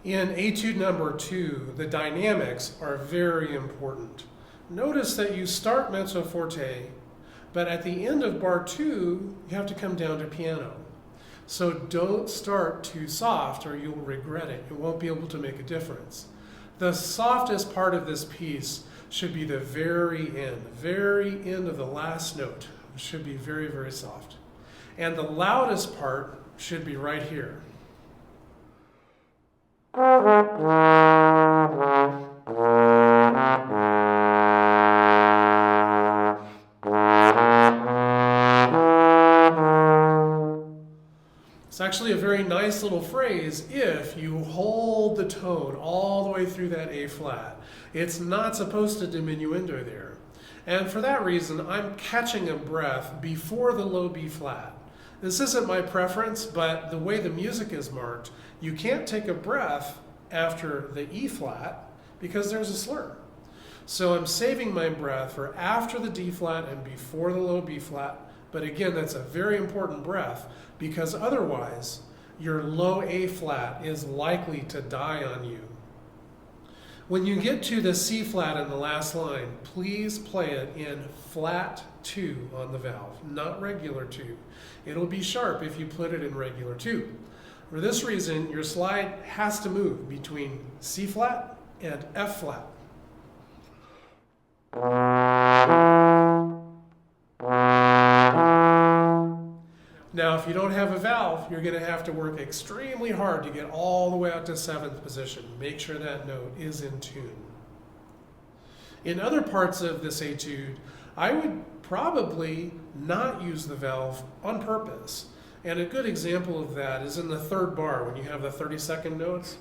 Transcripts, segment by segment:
In etude number 2, the dynamics are very important. Notice that you start mezzo forte, but at the end of bar 2, you have to come down to piano. So don't start too soft or you'll regret it. You won't be able to make a difference. The softest part of this piece should be the very end of the last note. It should be very, very soft. And the loudest part should be right here. It's actually a very nice little phrase if you hold the tone all the way through that A flat. It's not supposed to diminuendo there. And for that reason, I'm catching a breath before the low B flat. This isn't my preference, but the way the music is marked, you can't take a breath after the E flat because there's a slur. So I'm saving my breath for after the D flat and before the low B flat. But again, that's a very important breath because otherwise your low A flat is likely to die on you. When you get to the C flat in the last line, please play it in flat 2 on the valve, not regular 2. It'll be sharp if you put it in regular 2. For this reason, your slide has to move between C flat and F flat. Now, if you don't have a valve, you're going to have to work extremely hard to get all the way out to 7th position. Make sure that note is in tune. In other parts of this etude, I would probably not use the valve on purpose. And a good example of that is in the 3rd bar when you have the 32nd notes.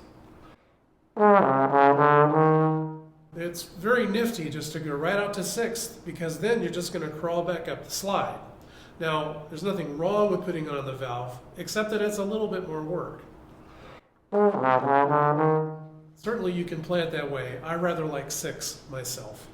It's very nifty just to go right out to 6th because then you're just going to crawl back up the slide. Now, there's nothing wrong with putting on the valve, except that it's a little bit more work. Certainly you can play it that way. I rather like 6 myself.